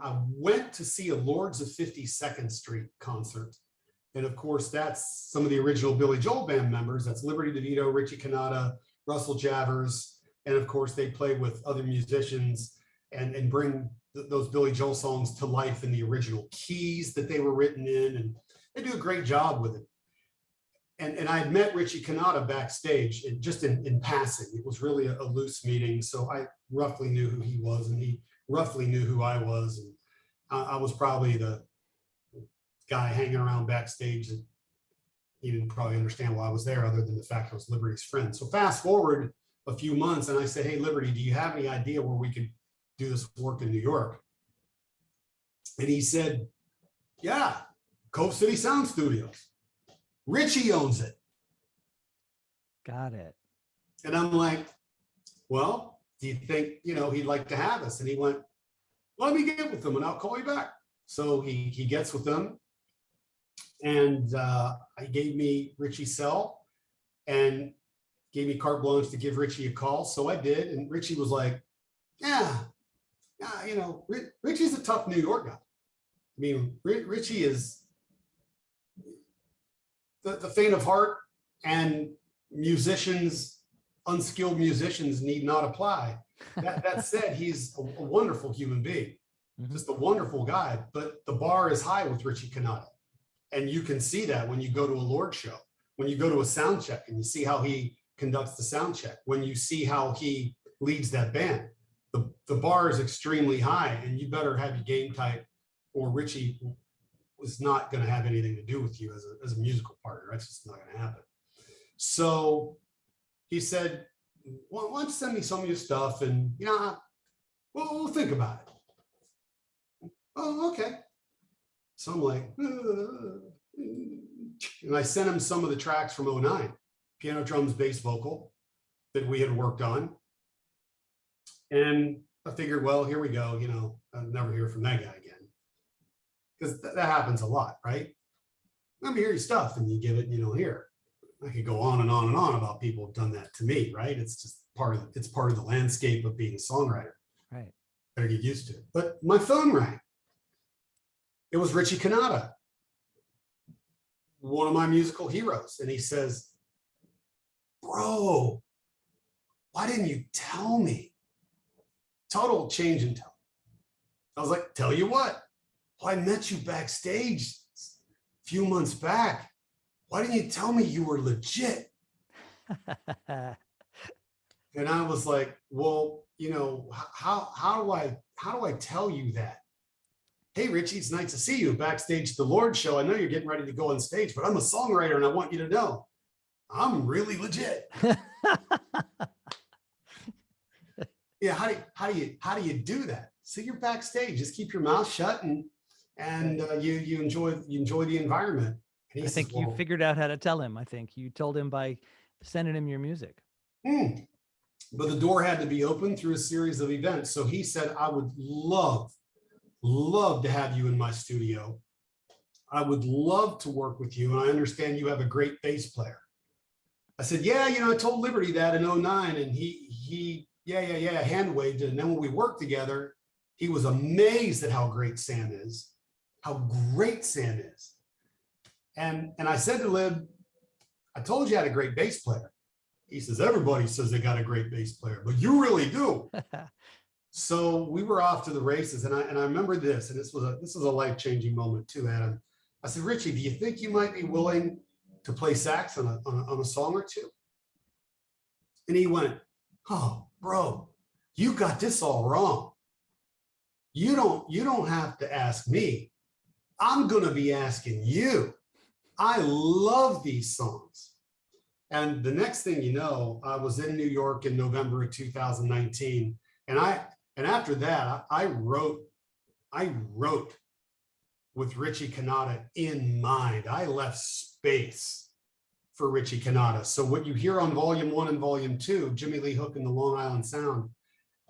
I went to see a Lords of 52nd Street concert. And of course, that's some of the original Billy Joel band members. That's Liberty DeVito, Richie Cannata, Russell Javers. And of course, they play with other musicians and bring those Billy Joel songs to life in the original keys that they were written in. And they do a great job with it. And I had met Richie Cannata backstage, just in passing. It was really a loose meeting. So I roughly knew who he was, and he roughly knew who I was. And I was probably the guy hanging around backstage that he didn't probably understand why I was there, other than the fact I was Liberty's friend. So fast forward a few months, and I said, hey, Liberty, do you have any idea where we could do this work in New York? And he said, yeah, Cove City Sound Studios. Richie owns it. Got it. And I'm like, well, do you think, he'd like to have us? And he went, let me get with them and I'll call you back. So he gets with them, and he gave me Richie's cell and gave me carte blanche to give Richie a call. So I did. And Richie was like, yeah, Richie's a tough New York guy. I mean, Richie is the faint of heart, and unskilled musicians need not apply. That said, he's a wonderful human being, just a wonderful guy, but the bar is high with Richie Cannata. And you can see that when you go to a Lord show, when you go to a sound check and you see how he conducts the sound check, when you see how he leads that band, the bar is extremely high, and you better have your game tight, or Richie was not going to have anything to do with you as a musical partner. That's just not going to happen. So he said, well, why don't you send me some of your stuff, and we'll think about it. Oh, okay. So I'm like, and I sent him some of the tracks from '09, piano, drums, bass, vocal, that we had worked on. And I figured, well, here we go. I'll never hear from that guy again. Because that happens a lot, right? Let me hear your stuff, and you give it and you don't hear. I could go on and on and on about people who've done that to me, right? It's just part of the landscape of being a songwriter. Right. Better get used to it. But my phone rang. It was Richie Cannata, one of my musical heroes. And he says, bro, why didn't you tell me? Total change in tone. I was like, tell you what, I met you backstage a few months back. Why didn't you tell me you were legit? And I was like, well, how do I tell you that? Hey, Richie, it's nice to see you backstage at the Lord show. I know you're getting ready to go on stage, but I'm a songwriter, and I want you to know I'm really legit. Yeah, how do you do that? So you're backstage, just keep your mouth shut, and you enjoy the environment. I think you figured out how to tell him. I think you told him by sending him your music. But the door had to be open through a series of events. So he said, I would love to have you in my studio. I would love to work with you. And I understand you have a great bass player. I said, yeah, I told Liberty that in '09, and he hand waved it. And then when we worked together, he was amazed at how great Sam is. And I said to Lib, I told you I had a great bass player. He says, everybody says they got a great bass player, but you really do. So we were off to the races. And I remember this, and this was a life-changing moment too, Adam. I said, Richie, do you think you might be willing to play sax on a song or two? And he went, oh, bro, you got this all wrong. You don't have to ask me. I'm going to be asking you. I love these songs. And the next thing you know, I was in New York in November of 2019. And after that, I wrote with Richie Cannata in mind. I left space for Richie Cannata. So what you hear on Volume 1 and Volume 2, Jimmy Lee Hook and the Long Island Sound,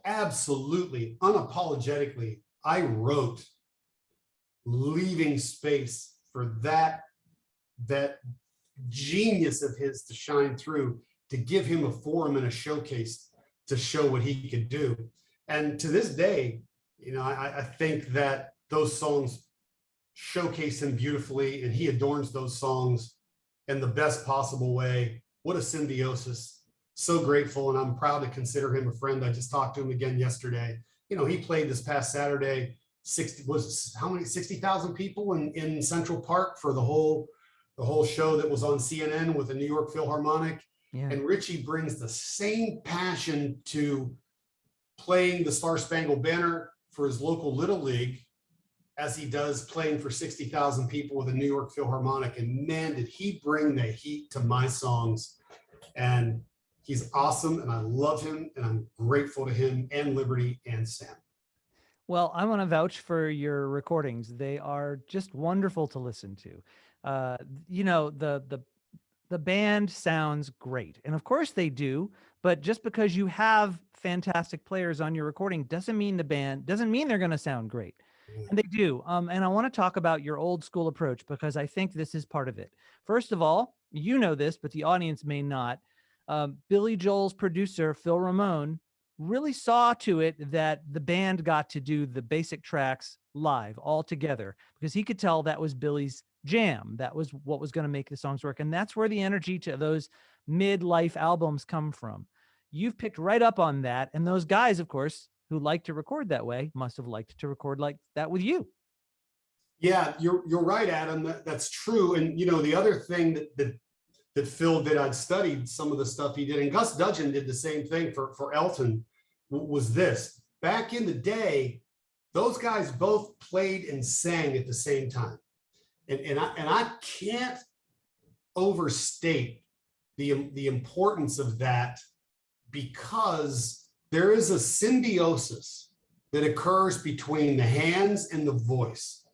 absolutely, unapologetically, I wrote, leaving space for that genius of his to shine through, to give him a forum and a showcase to show what he could do. And to this day, I think that those songs showcase him beautifully, and he adorns those songs in the best possible way. What a symbiosis. So grateful, and I'm proud to consider him a friend. I just talked to him again yesterday. He played this past Saturday. 60,000 people in Central Park for the whole show that was on CNN with the New York Philharmonic. Yeah. And Richie brings the same passion to playing the Star Spangled Banner for his local Little League as he does playing for 60,000 people with the New York Philharmonic. And man, did he bring the heat to my songs. And he's awesome, and I love him, and I'm grateful to him and Liberty and Sam. Well, I want to vouch for your recordings. They are just wonderful to listen to. The band sounds great, and of course they do. But just because you have fantastic players on your recording doesn't mean they're going to sound great. And they do. And I want to talk about your old school approach, because I think this is part of it. First of all, you know this, but the audience may not. Billy Joel's producer, Phil Ramone, really saw to it that the band got to do the basic tracks live all together, because he could tell that was Billy's jam. That was what was going to make the songs work. And that's where the energy to those mid-life albums come from. You've picked right up on that. And those guys, of course, who like to record that way must have liked to record like that with you. Yeah, you're right, Adam. That's true. And the other thing that Phil did, I'd studied some of the stuff he did, and Gus Dudgeon did the same thing for Elton, was this. Back in the day, those guys both played and sang at the same time. And I can't overstate the importance of that, because there is a symbiosis that occurs between the hands and the voice,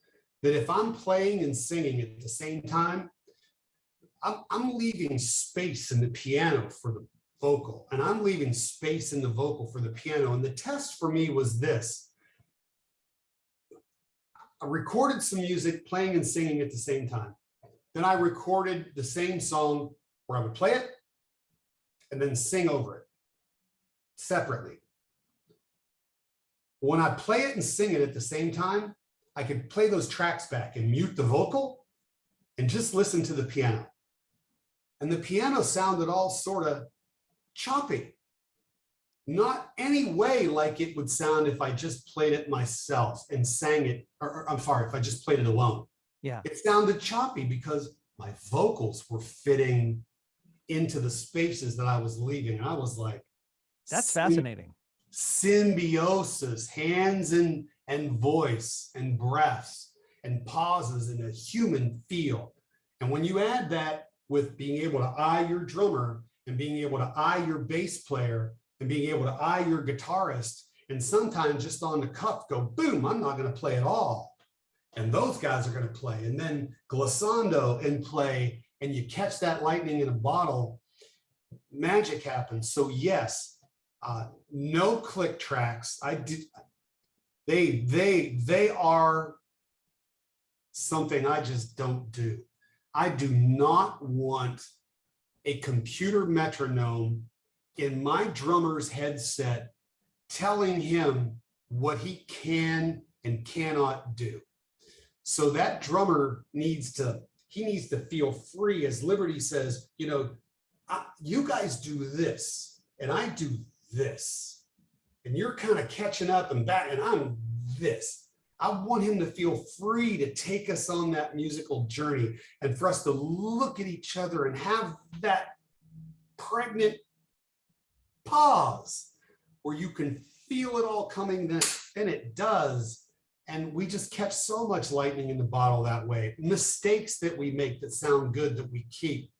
that if I'm playing and singing at the same time, I'm leaving space in the piano for the vocal, and I'm leaving space in the vocal for the piano. And the test for me was this. I recorded some music playing and singing at the same time. Then I recorded the same song where I would play it and then sing over it separately. When I play it and sing it at the same time, I could play those tracks back and mute the vocal and just listen to the piano. And the piano sounded all sort of choppy. Not any way like it would sound if I just played it myself and sang it, or I'm sorry, if I just played it alone. Yeah. It sounded choppy because my vocals were fitting into the spaces that I was leaving. And I was like, that's fascinating. Symbiosis, hands and voice and breaths and pauses and a human feel. And when you add that with being able to eye your drummer and being able to eye your bass player and being able to eye your guitarist, and sometimes just on the cuff go, boom, I'm not going to play at all. And those guys are going to play. And then glissando and play, and you catch that lightning in a bottle, magic happens. So yes, no click tracks. They are something I just don't do. I do not want a computer metronome in my drummer's headset telling him what he can and cannot do. So that drummer needs to feel free, as Liberty says, you guys do this and I do this, and you're kind of catching up and back, and I'm this. I want him to feel free to take us on that musical journey, and for us to look at each other and have that pregnant pause where you can feel it all coming, then it does. And we just catch so much lightning in the bottle that way. Mistakes that we make that sound good that we keep.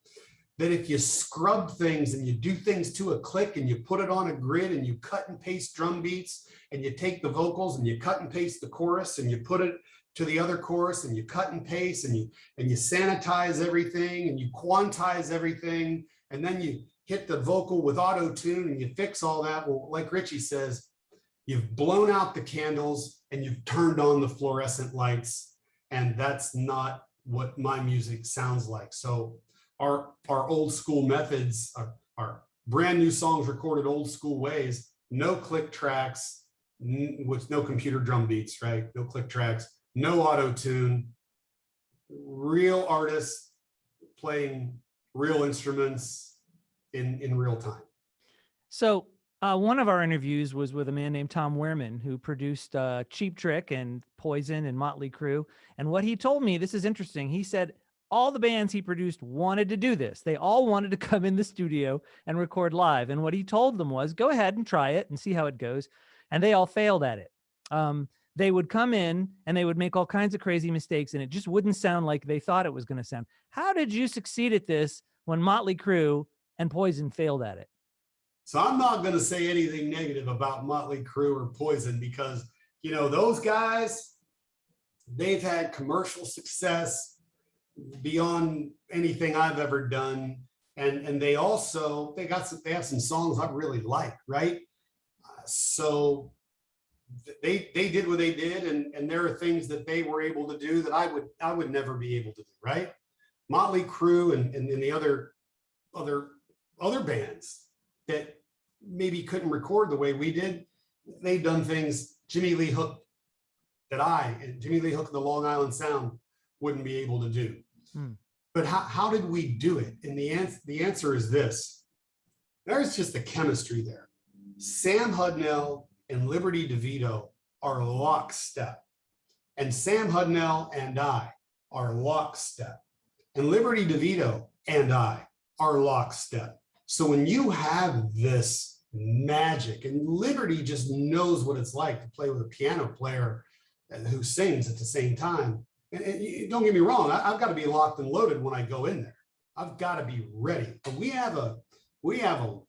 That if you scrub things and you do things to a click and you put it on a grid and you cut and paste drum beats and you take the vocals and you cut and paste the chorus and you put it to the other chorus and you cut and paste and you sanitize everything and you quantize everything, and then you hit the vocal with auto tune and you fix all that. Well, like Richie says, you've blown out the candles and you've turned on the fluorescent lights, and that's not what my music sounds like. So our old school methods, our brand new songs recorded old school ways, no click tracks, with no computer drum beats, right? No click tracks, no auto tune, real artists playing real instruments in real time. So one of our interviews was with a man named Tom Wehrman, who produced Cheap Trick and Poison and Motley Crue. And what he told me, this is interesting. He said all the bands he produced wanted to do this. They all wanted to come in the studio and record live. And what he told them was, go ahead and try it and see how it goes. And they all failed at it. They would come in and they would make all kinds of crazy mistakes, and it just wouldn't sound like they thought it was going to sound. How did you succeed at this when Motley Crue and Poison failed at it? So I'm not going to say anything negative about Motley Crue or Poison because, you know, those guys, they've had commercial success beyond anything I've ever done. And they also, they have some songs I really like, right? So they did what they did, and there are things that they were able to do that I would never be able to do, right? Motley Crue and the other bands that maybe couldn't record the way we did, they've done things Jimmy Lee Hook and Jimmy Lee Hook of the Long Island Sound wouldn't be able to do. But how did we do it? And the answer is this. There's just the chemistry there. Sam Hudnell and Liberty DeVito are lockstep. And Sam Hudnell and I are lockstep. And Liberty DeVito and I are lockstep. So when you have this magic, and Liberty just knows what it's like to play with a piano player who sings at the same time. And don't get me wrong, I've got to be locked and loaded when I go in there. I've got to be ready. But we have a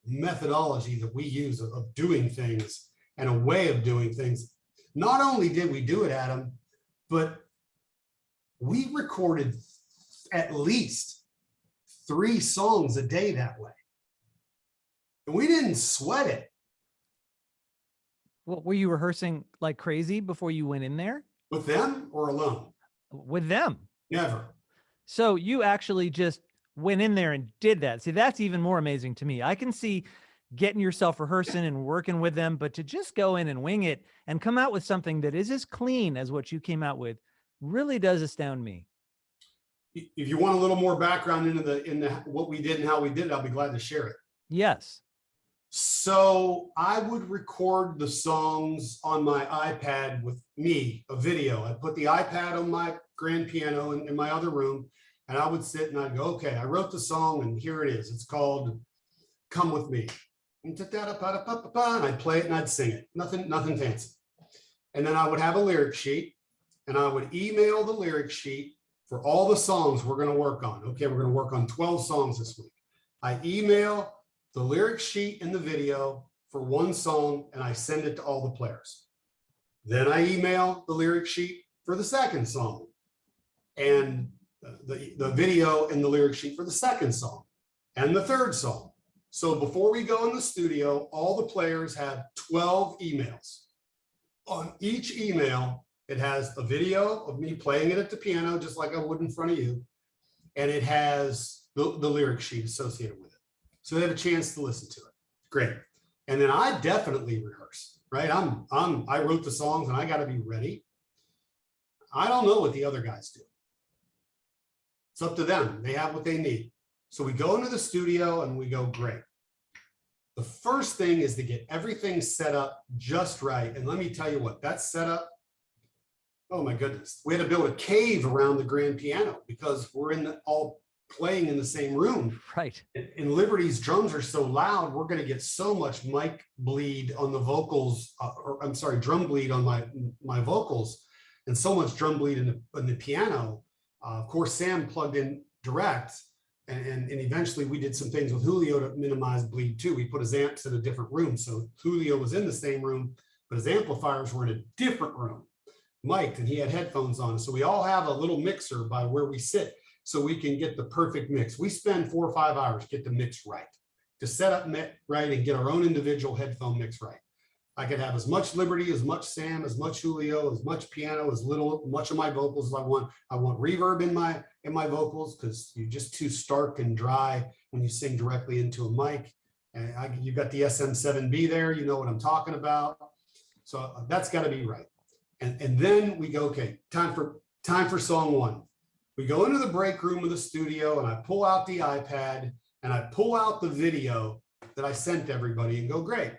methodology that we use of doing things and a way of doing things. Not only did we do it, Adam, but we recorded at least 3 songs a day that way. And we didn't sweat it. Well, were you rehearsing like crazy before you went in there? With them or alone? With them. Never. So you actually just went in there and did that. See, that's even more amazing to me. I can see getting yourself rehearsing and working with them, but to just go in and wing it and come out with something that is as clean as what you came out with really does astound me. If you want a little more background into what we did and how we did it, I'll be glad to share it. Yes. So I would record the songs on my iPad with me, a video. I'd put the iPad on my grand piano in my other room, and I would sit and I'd go, okay, I wrote the song and here it is. It's called Come With Me. And I'd play it and I'd sing it. Nothing fancy. And then I would have a lyric sheet and I would email the lyric sheet for all the songs we're going to work on. Okay, we're going to work on 12 songs this week. I email the lyric sheet and the video for one song, and I send it to all the players. Then I email the lyric sheet for the second song and the video and the lyric sheet for the second song and the third song. So before we go in the studio, all the players have 12 emails. On each email, it has a video of me playing it at the piano, just like I would in front of you. And it has the lyric sheet associated with it. So they have a chance to listen to it. Great. And then I definitely rehearse, right? I wrote the songs and I got to be ready. I don't know what the other guys do. It's up to them. They have what they need. So we go into the studio and we go, great. The first thing is to get everything set up just right. And let me tell you what, that setup, oh my goodness. We had to build a cave around the grand piano because we're all playing in the same room. Right. And Liberty's drums are so loud, we're going to get so much mic bleed on the vocals, drum bleed on my vocals, and so much drum bleed in the piano. Of course, Sam plugged in direct, and eventually we did some things with Julio to minimize bleed too. We put his amps in a different room. So Julio was in the same room, but his amplifiers were in a different room, mic'd, and he had headphones on. So we all have a little mixer by where we sit, so we can get the perfect mix. We spend 4 or 5 hours to get the mix right, to set up right and get our own individual headphone mix right. I could have as much Liberty, as much Sam, as much Julio, as much piano, much of my vocals as I want. I want reverb in my vocals because you're just too stark and dry when you sing directly into a mic. And you've got the SM7B there, you know what I'm talking about. So that's got to be right. And then we go, okay, time for song one. We go into the break room of the studio and I pull out the iPad and I pull out the video that I sent everybody and go, great.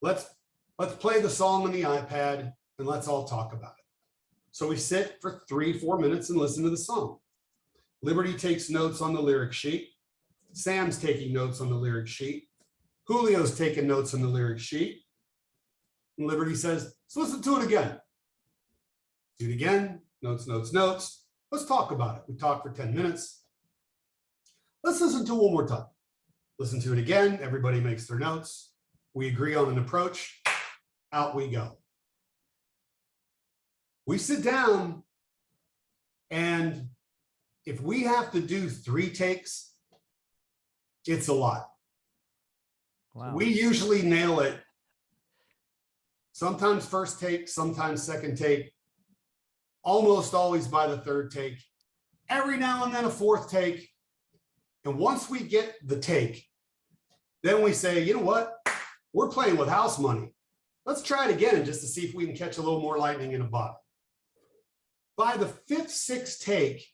Let's play the song on the iPad and let's all talk about it. So we sit for 3-4 minutes and listen to the song. Liberty takes notes on the lyric sheet. Sam's taking notes on the lyric sheet. Julio's taking notes on the lyric sheet. And Liberty says, let's listen to it again. Do it again. Notes, notes, notes. Let's talk about it. We talk for 10 minutes. Let's listen to it one more time. Listen to it again. Everybody makes their notes. We agree on an approach. Out we go. We sit down, and if we have to do 3 takes, it's a lot. Wow. We usually nail it. Sometimes first take, sometimes second take, almost always by the 3rd take, every now and then a 4th take. And once we get the take, then we say, you know what? We're playing with house money. Let's try it again just to see if we can catch a little more lightning in a bottle. By the 5th, 6th take,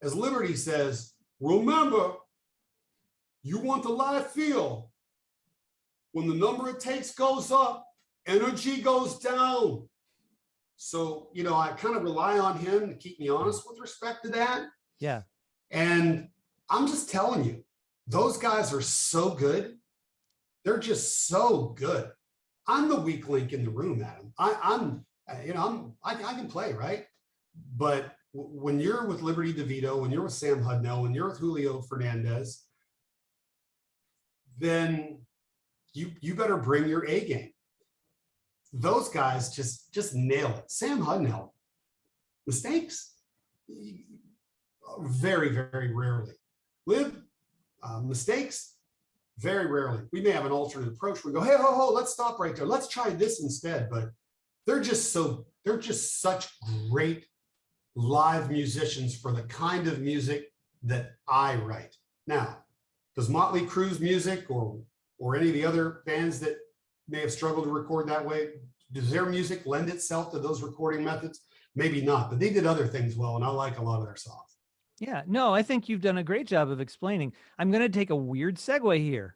as Liberty says, remember, you want the live feel. When the number of takes goes up, energy goes down. So, you know, I kind of rely on him to keep me honest with respect to that. Yeah. And I'm just telling you, those guys are so good. They're just so good. I'm the weak link in the room, Adam. I can play, right? But when you're with Liberty DeVito, when you're with Sam Hudnell, when you're with Julio Fernandez, then you better bring your A game. Those guys just nail it. Sam Hudnell, mistakes? Very, very rarely. Mistakes? Very rarely. We may have an alternate approach. We go, hey, let's stop right there. Let's try this instead. But they're just such great live musicians for the kind of music that I write. Now, does Motley Crue's music or any of the other bands that may have struggled to record that way, does their music lend itself to those recording methods? Maybe not, but they did other things well, and I like a lot of their songs. Yeah, no, I think you've done a great job of explaining. I'm going to take a weird segue here.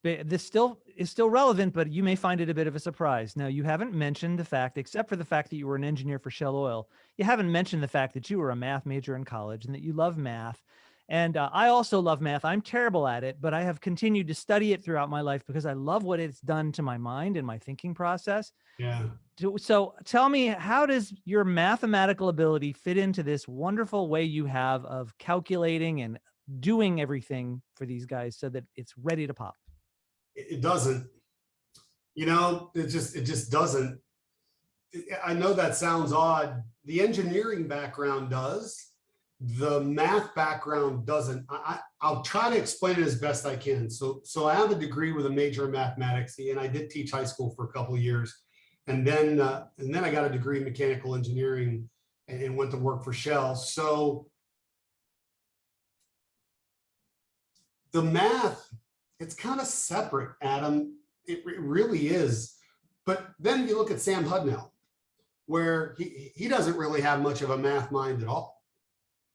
This is still relevant, but you may find it a bit of a surprise. Now, you haven't mentioned the fact, except for the fact that you were an engineer for Shell Oil, you haven't mentioned the fact that you were a math major in college and that you love math. And I also love math. I'm terrible at it, but I have continued to study it throughout my life because I love what it's done to my mind and my thinking process. Yeah. So tell me, how does your mathematical ability fit into this wonderful way you have of calculating and doing everything for these guys so that it's ready to pop? It doesn't. You know, it just doesn't. I know that sounds odd. The engineering background does. The math background doesn't. I'll try to explain it as best I can. So I have a degree with a major in mathematics, and I did teach high school for a couple of years. And then I got a degree in mechanical engineering and went to work for Shell. So the math, it's kind of separate, Adam. It really is. But then you look at Sam Hudnell, where he doesn't really have much of a math mind at all.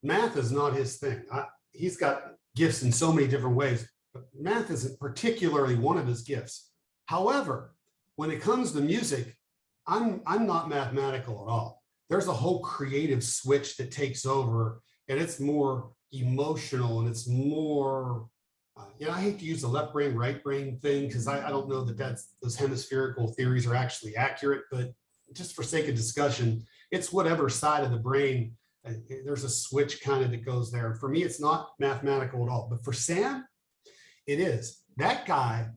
Math is not his thing. He's got gifts in so many different ways, but math isn't particularly one of his gifts. However, when it comes to music, I'm not mathematical at all. There's a whole creative switch that takes over, and it's more emotional, and it's more, I hate to use the left brain, right brain thing, because I don't know that those hemispherical theories are actually accurate, but just for sake of discussion, it's whatever side of the brain. There's a switch kind of that goes there. For me, it's not mathematical at all, but for Sam, it is. That guy,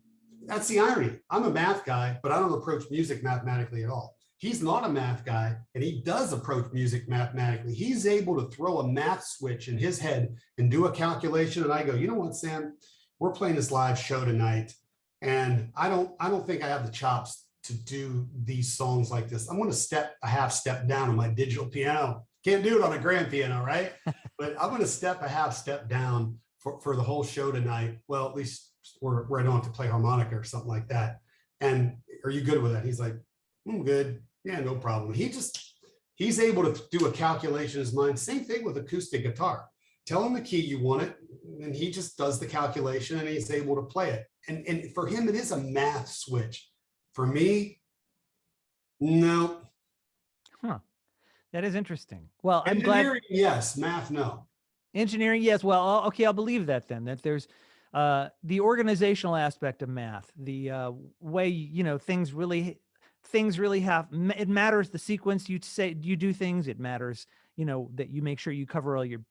that's the irony. I'm a math guy, but I don't approach music mathematically at all. He's not a math guy, and he does approach music mathematically. He's able to throw a math switch in his head and do a calculation. And I go, you know what, Sam, we're playing this live show tonight, and I don't think I have the chops to do these songs like this. I'm going to step a half step down on my digital piano. Can't do it on a grand piano, right? But I'm going to step a half step down for the whole show tonight. Well, at least where I don't have to play harmonica or something like that. And are you good with that? He's like, I'm good. Yeah, no problem. He's able to do a calculation in his mind. Same thing with acoustic guitar. Tell him the key you want it, and he just does the calculation and he's able to play it. And for him, it is a math switch. For me, no. Huh. That is interesting. Well, I'm glad. Engineering, yes. Math, no. Engineering, yes. Well, okay, I'll believe that then, that there's the organizational aspect of math, the way, you know, things really have, it matters the sequence you say, you do things, it matters, you know, that you make sure you cover all your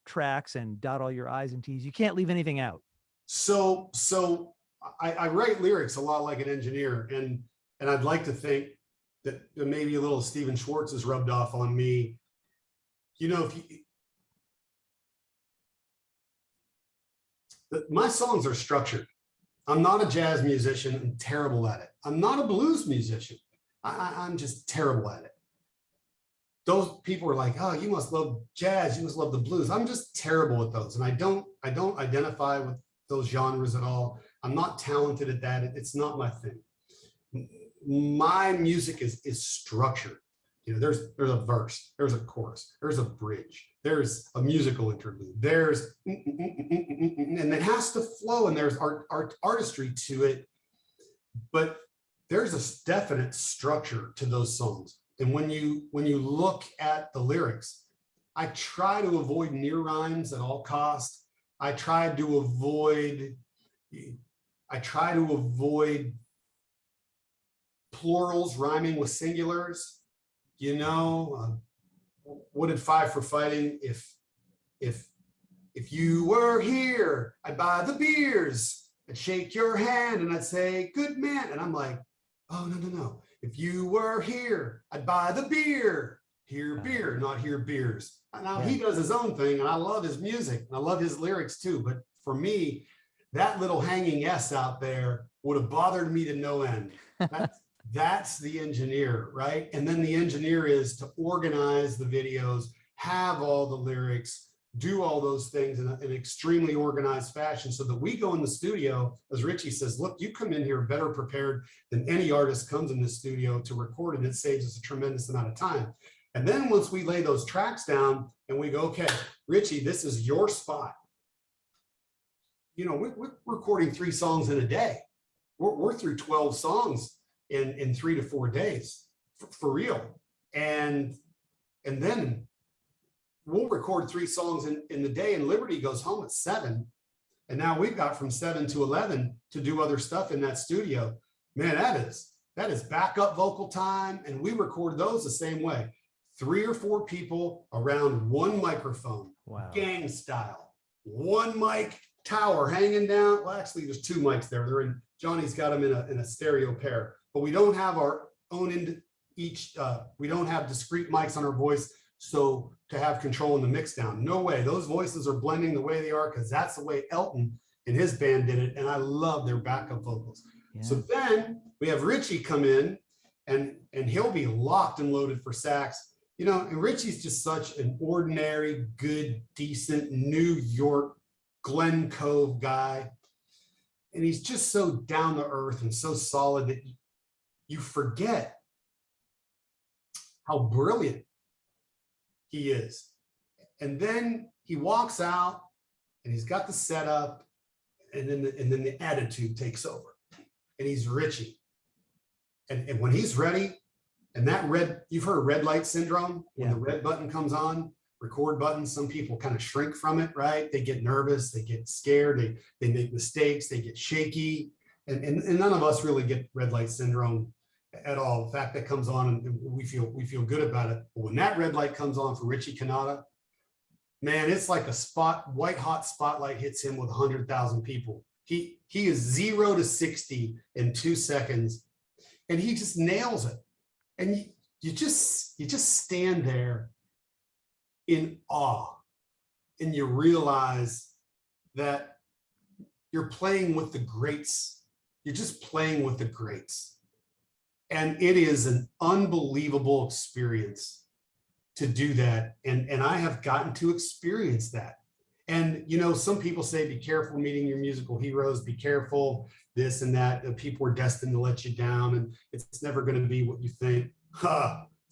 tracks and dot all your I's and T's. You can't leave anything out. So I write lyrics a lot like an engineer, and I'd like to think that maybe a little Stephen Schwartz has rubbed off on me. You know, my songs are structured. I'm not a jazz musician. I'm terrible at it. I'm not a blues musician. I'm just terrible at it. Those people are like, oh, you must love jazz. You must love the blues. I'm just terrible at those. And I don't identify with those genres at all. I'm not talented at that. It's not my thing. My music is structured. You know, there's a verse, there's a chorus, there's a bridge, there's a musical interlude, there's and it has to flow, and there's artistry to it, but there's a definite structure to those songs. And when you look at the lyrics, I try to avoid near rhymes at all costs. I try to avoid plurals rhyming with singulars. You know, what did Five for Fighting? If you were here, I'd buy the beers, I'd shake your hand and I'd say, good man. And I'm like, oh, no. If you were here, I'd buy the beer. Here beer, not here beers. Now he does his own thing, and I love his music and I love his lyrics too. But for me, that little hanging S out there would have bothered me to no end. That's the engineer, right? And then the engineer is to organize the videos, have all the lyrics, do all those things in an extremely organized fashion so that we go in the studio, as Richie says, look, you come in here better prepared than any artist comes in the studio to record, and it saves us a tremendous amount of time. And then once we lay those tracks down and we go, okay, Richie, this is your spot. You know, we're recording 3 songs in a day. We're through 12 songs in 3 to 4 days for real. And then we'll record 3 songs in the day, and Liberty goes home at 7. And now we've got from 7 to 11 to do other stuff in that studio. Man, that is backup vocal time. And we record those the same way. 3 or 4 people around one microphone, wow, gang style, one mic tower hanging down. Well, actually there's 2 mics there. They're in, Johnny's got them in a stereo pair, but we don't have our own we don't have discrete mics on our voice. So to have control in the mix down, no way. Those voices are blending the way they are because that's the way Elton and his band did it. And I love their backup vocals. Yeah. So then we have Richie come in and he'll be locked and loaded for sax. You know, and Richie's just such an ordinary, good, decent New York Glen Cove guy. And he's just so down to earth and so solid that you forget how brilliant he is. And then he walks out and he's got the setup, and then the attitude takes over. And he's Richie. And when he's ready, and that you've heard red light syndrome, when the red button comes on, record button, some people kind of shrink from it, right? They get nervous, they get scared, they make mistakes, they get shaky. And none of us really get red light syndrome at all. The fact that comes on and we feel good about it. But when that red light comes on for Richie Cannata, man, it's like a white hot spotlight hits him with 100,000 people. He is 0 to 60 in 2 seconds, and he just nails it. And you just stand there in awe, and you realize that you're playing with the greats. You're just playing with the greats. And it is an unbelievable experience to do that. And I have gotten to experience that. And, some people say, be careful meeting your musical heroes, be careful this and that. People are destined to let you down and it's never going to be what you think.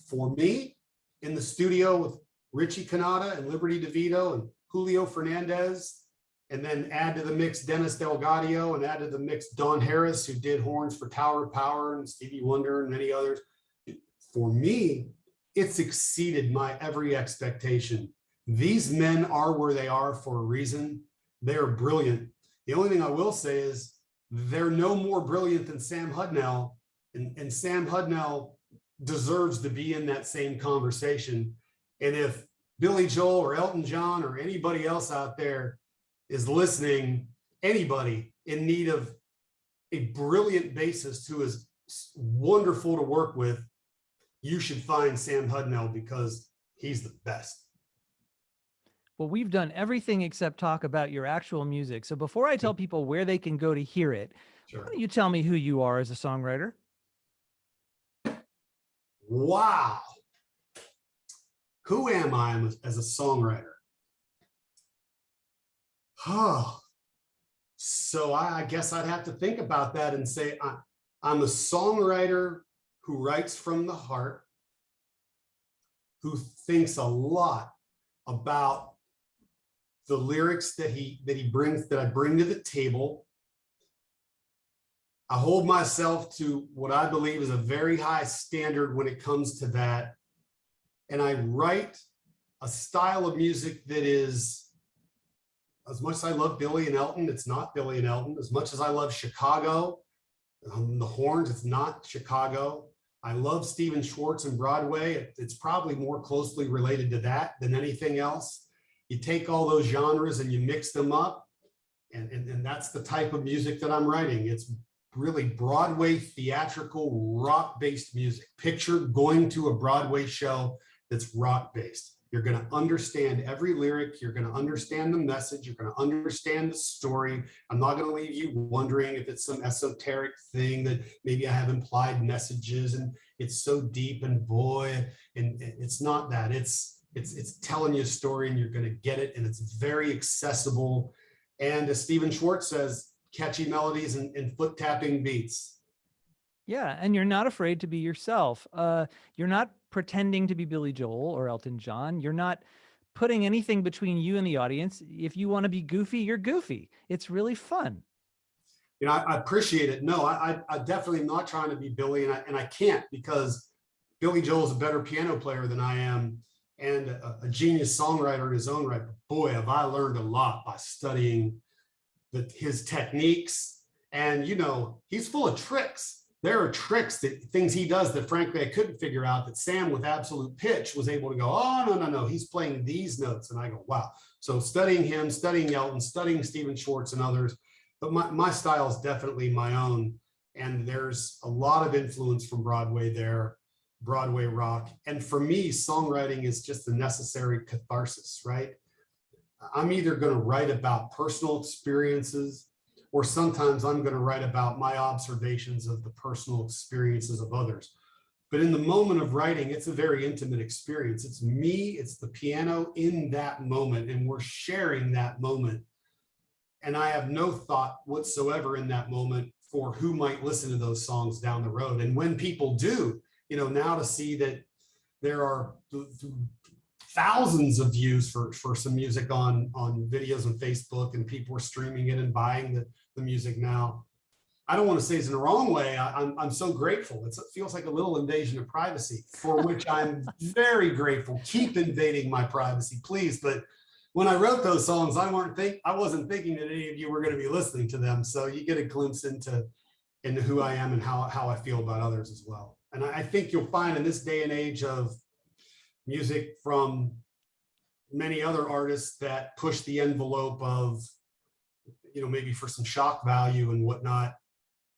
For me, in the studio with Richie Canada and Liberty DeVito and Julio Fernandez, and then add to the mix Dennis Delgadio and add to the mix Don Harris, who did horns for Tower of Power and Stevie Wonder and many others. For me, it's exceeded my every expectation. These men are where they are for a reason. They are brilliant. The only thing I will say is they're no more brilliant than Sam Hudnell, and Sam Hudnell deserves to be in that same conversation. And if Billy Joel or Elton John or anybody else out there is listening, anybody in need of a brilliant bassist who is wonderful to work with, you should find Sam Hudnell because he's the best. Well, we've done everything except talk about your actual music. So before I tell people where they can go to hear it, Sure. why don't you tell me who you are as a songwriter? Wow. Who am I as a songwriter? Oh, so I guess I'd have to think about that and say I'm a songwriter who writes from the heart, who thinks a lot about the lyrics that I bring to the table. I hold myself to what I believe is a very high standard when it comes to that. And I write a style of music that is, as much as I love Billy and Elton, it's not Billy and Elton. As much as I love Chicago, the horns, it's not Chicago. I love Stephen Schwartz and Broadway. It's probably more closely related to that than anything else. You take all those genres and you mix them up, and that's the type of music that I'm writing. It's really Broadway, theatrical, rock-based music. Picture going to a Broadway show that's rock-based. You're going to understand every lyric. You're going to understand the message. You're going to understand the story. I'm not going to leave you wondering if it's some esoteric thing that maybe I have implied messages and it's so deep and boy, and it's not that. It's telling you a story and you're going to get it, and it's very accessible. And as Stephen Schwartz says, catchy melodies and foot tapping beats. Yeah, and you're not afraid to be yourself. You're not pretending to be Billy Joel or Elton John. You're not putting anything between you and the audience. If you want to be goofy, you're goofy. It's really fun. I appreciate it. No, I definitely am not trying to be Billy, and I can't, because Billy Joel is a better piano player than I am and a genius songwriter in his own right. But boy, have I learned a lot by studying his techniques. And, he's full of tricks. There are tricks, things he does that frankly I couldn't figure out, that Sam with absolute pitch was able to go, oh, no, he's playing these notes. And I go, wow. So studying him, studying Elton, studying Stephen Schwartz and others, but my style is definitely my own. And there's a lot of influence from Broadway there, Broadway rock. And for me, songwriting is just a necessary catharsis, right? I'm either going to write about personal experiences, or sometimes I'm going to write about my observations of the personal experiences of others. But in the moment of writing, it's a very intimate experience. It's me, it's the piano in that moment, and we're sharing that moment. And I have no thought whatsoever in that moment for who might listen to those songs down the road. And when people do, now to see that there are thousands of views for some music on videos on Facebook, and people are streaming it and buying the music now. I don't want to say it's in the wrong way. I'm so grateful. It feels like a little invasion of privacy, for which I'm very grateful. Keep invading my privacy, please. But when I wrote those songs, I wasn't thinking that any of you were going to be listening to them. So you get a glimpse into who I am and how I feel about others as well. And I think you'll find in this day and age of music from many other artists that push the envelope of, maybe for some shock value and whatnot.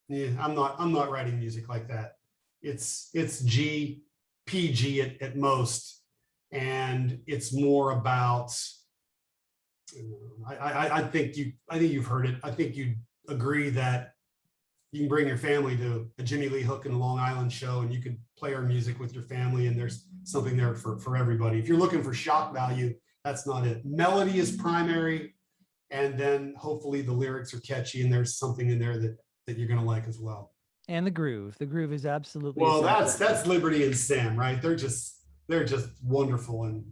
Yeah, I'm not writing music like that. It's PG at most, and it's more about. I think you've heard it. I think you agree that you can bring your family to a Jimmy Lee Hook and Long Island show, and you can play our music with your family, and there's something there for everybody. If you're looking for shock value, That's not it. Melody is primary, and then hopefully the lyrics are catchy and there's something in there that you're going to like as well. And the groove. The groove is absolutely Well, essential. that's Liberty and Sam, right? They're just wonderful. And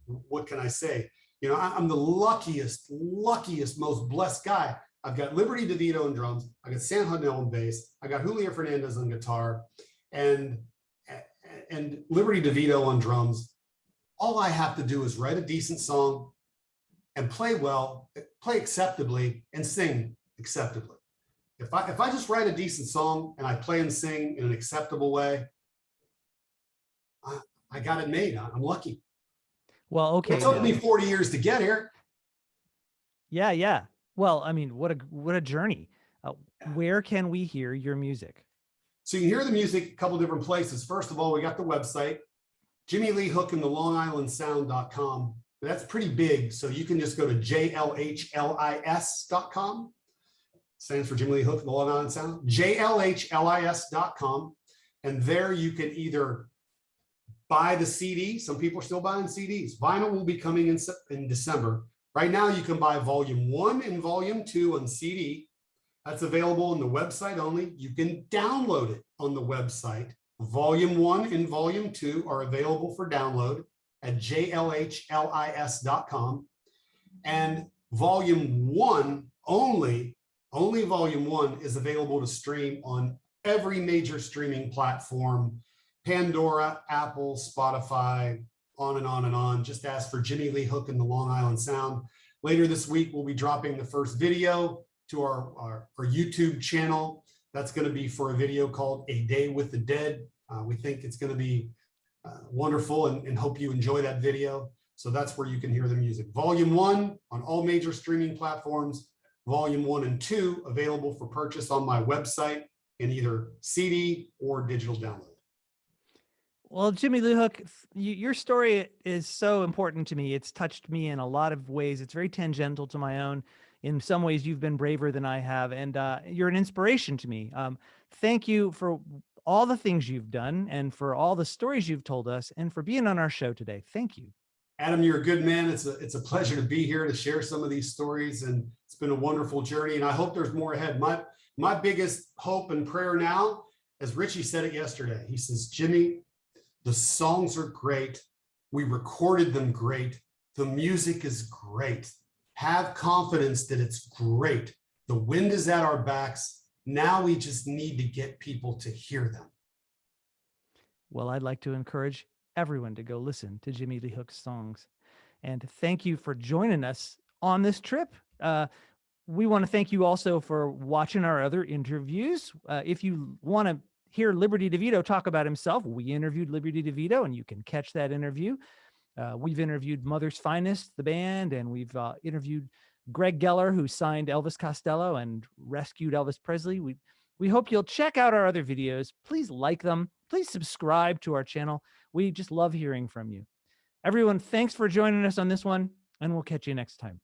what can I say? You know, I'm the luckiest, most blessed guy. I've got Liberty DeVito on drums. I got Sam Hunnell on bass. I got Julio Fernandez on guitar, and Liberty DeVito on drums. All I have to do is write a decent song and play well, play acceptably, and sing acceptably. If I just write a decent song and I play and sing in an acceptable way, I got it made. I'm lucky. Well, okay. It took me 40 years to get here. Yeah, yeah. Well, I mean, what a journey. Where can we hear your music? So you can hear the music a couple different places. First of all, we got the website, Jimmy Lee Hook and the Long Island Sound.com. That's pretty big. So you can just go to JLHLIS.com. Stands for Jimmy Lee Hook and the Long Island Sound. JLHLIS.com. And there you can either buy the CD. Some people are still buying CDs. Vinyl will be coming in December. Right now, you can buy Volume 1 and Volume 2 on CD. That's available on the website only. You can download it on the website. Volume 1 and Volume 2 are available for download at JLHLIS.com. And Volume 1 only Volume 1 is available to stream on every major streaming platform: Pandora, Apple, Spotify, on and on and on. Just ask for Jimmy Lee Hook and the Long Island Sound. Later this week, we'll be dropping the first video to our YouTube channel. That's going to be for a video called A Day with the Dead. We think it's going to be wonderful, and hope you enjoy that video. So that's where you can hear the music. Volume 1 on all major streaming platforms. Volume 1 and 2 available for purchase on my website in either CD or digital download. Well, Jimmy Lee Hook, your story is so important to me. It's touched me in a lot of ways. It's very tangential to my own. In some ways, you've been braver than I have, and you're an inspiration to me. Thank you for all the things you've done, and for all the stories you've told us, and for being on our show today. Thank you. Adam, you're a good man. It's a pleasure to be here to share some of these stories, and it's been a wonderful journey, and I hope there's more ahead. My biggest hope and prayer now, as Richie said it yesterday, he says, Jimmy, the songs are great. We recorded them great. The music is great. Have confidence that it's great. The wind is at our backs. Now we just need to get people to hear them. Well, I'd like to encourage everyone to go listen to Jimmy Lee Hook's songs. And thank you for joining us on this trip. We want to thank you also for watching our other interviews. If you want to hear Liberty DeVito talk about himself, we interviewed Liberty DeVito, and you can catch that interview. We've interviewed Mother's Finest, the band, and we've interviewed Greg Geller, who signed Elvis Costello and rescued Elvis Presley. We hope you'll check out our other videos. Please like them. Please subscribe to our channel. We just love hearing from you. Everyone, thanks for joining us on this one, and we'll catch you next time.